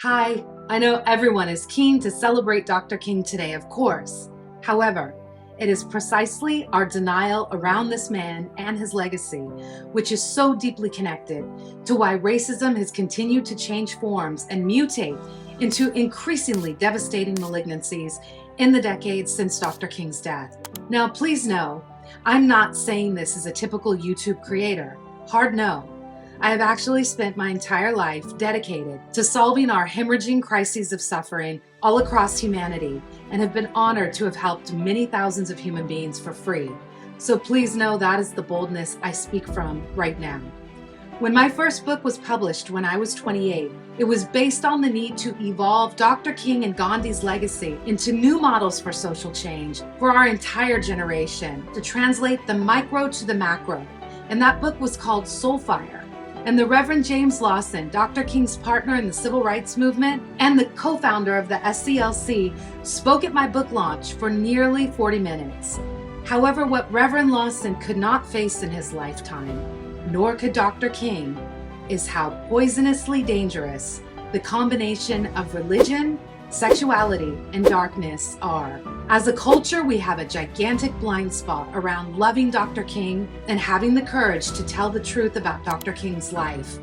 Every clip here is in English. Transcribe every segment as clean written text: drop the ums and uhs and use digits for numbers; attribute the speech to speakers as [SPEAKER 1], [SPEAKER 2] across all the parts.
[SPEAKER 1] Hi, I know everyone is keen to celebrate Dr. King today, of course. However, it is precisely our denial around this man and his legacy, which is so deeply connected to why racism has continued to change forms and mutate into increasingly devastating malignancies in the decades since Dr. King's death. Now, please know, I'm not saying this as a typical YouTube creator. Hard no. I have actually spent my entire life dedicated to solving our hemorrhaging crises of suffering all across humanity and have been honored to have helped many thousands of human beings for free. So please know that is the boldness I speak from right now. When my first book was published when I was 28, it was based on the need to evolve Dr. King and Gandhi's legacy into new models for social change for our entire generation, to translate the micro to the macro. And that book was called Soulfire. And the Reverend James Lawson, Dr. King's partner in the civil rights movement and the co-founder of the SCLC, spoke at my book launch for nearly 40 minutes. However, what Reverend Lawson could not face in his lifetime, nor could Dr. King, is how poisonously dangerous the combination of religion, sexuality, and darkness are. As a culture, we have a gigantic blind spot around loving Dr. King and having the courage to tell the truth about Dr. King's life.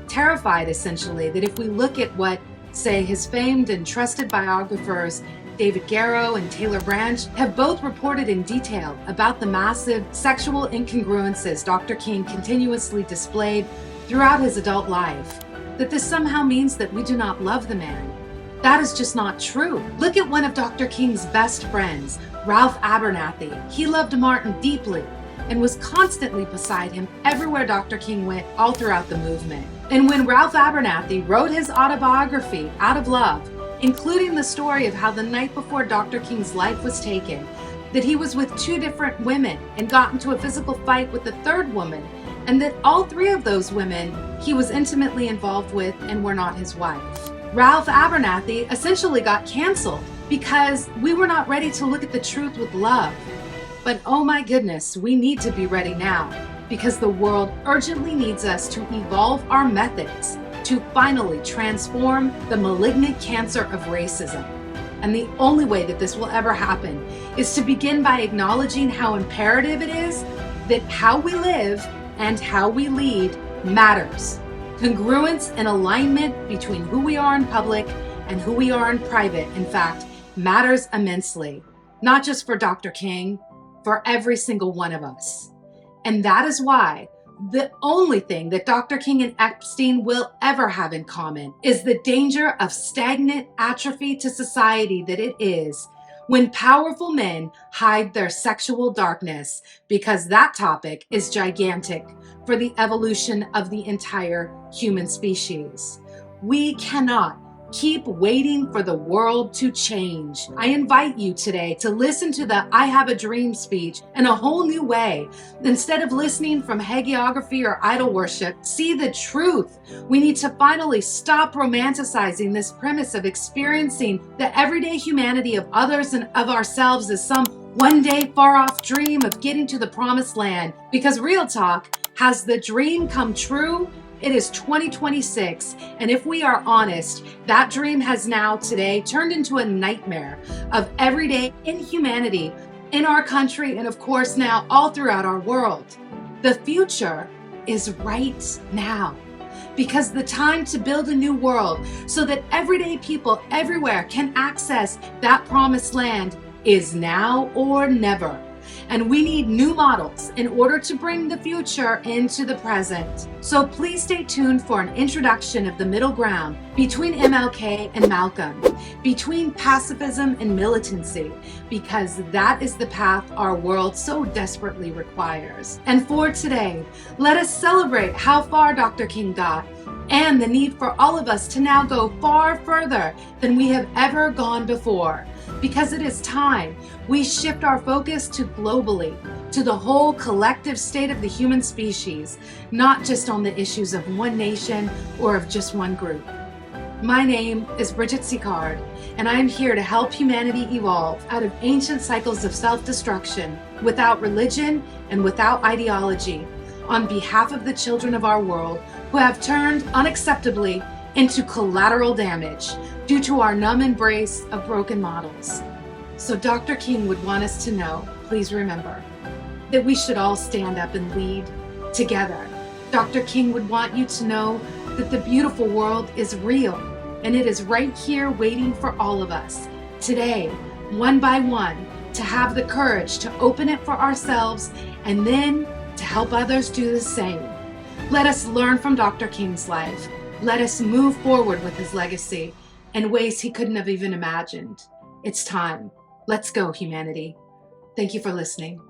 [SPEAKER 1] Terrified, essentially, that if we look at what, say, his famed and trusted biographers David Garrow and Taylor Branch have both reported in detail about the massive sexual incongruences Dr. King continuously displayed throughout his adult life, that this somehow means that we do not love the man. That is just not true. Look at one of Dr. King's best friends, Ralph Abernathy. He loved Martin deeply and was constantly beside him everywhere Dr. King went all throughout the movement. And when Ralph Abernathy wrote his autobiography, Out of Love, including the story of how the night before Dr. King's life was taken, that he was with two different women and got into a physical fight with the third woman, and that all three of those women he was intimately involved with and were not his wife. Ralph Abernathy essentially got canceled because we were not ready to look at the truth with love. But oh my goodness, we need to be ready now, because the world urgently needs us to evolve our methods to finally transform the malignant cancer of racism. And the only way that this will ever happen is to begin by acknowledging how imperative it is that how we live and how we lead matters. Congruence and alignment between who we are in public and who we are in private, in fact, matters immensely, not just for Dr. King, for every single one of us. And that is why the only thing that Dr. King and Epstein will ever have in common is the danger of stagnant atrophy to society that it is when powerful men hide their sexual darkness, because that topic is gigantic for the evolution of the entire human species. We cannot keep waiting for the world to change. I invite you today to listen to the I Have a Dream speech in a whole new way. Instead of listening from hagiography or idol worship, see the truth. We need to finally stop romanticizing this premise of experiencing the everyday humanity of others and of ourselves as some one day far off dream of getting to the promised land. Because real talk, has the dream come true? It is 2026, and if we are honest, that dream has now today turned into a nightmare of everyday inhumanity in our country and of course now all throughout our world. The future is right now, because the time to build a new world so that everyday people everywhere can access that promised land is now or never. And we need new models in order to bring the future into the present. So please stay tuned for an introduction of the middle ground between MLK and Malcolm, between pacifism and militancy, because that is the path our world so desperately requires. And for today, let us celebrate how far Dr. King got and the need for all of us to now go far further than we have ever gone before. Because it is time we shift our focus to globally, to the whole collective state of the human species, not just on the issues of one nation or of just one group. My name is Bridget Sicard, and I am here to help humanity evolve out of ancient cycles of self-destruction without religion and without ideology, on behalf of the children of our world who have turned unacceptably into collateral damage due to our numb embrace of broken models. So Dr. King would want us to know, please remember, that we should all stand up and lead together. Dr. King would want you to know that the beautiful world is real, and it is right here waiting for all of us, today, one by one, to have the courage to open it for ourselves and then to help others do the same. Let us learn from Dr. King's life. Let us move forward with his legacy in ways he couldn't have even imagined. It's time. Let's go, humanity. Thank you for listening.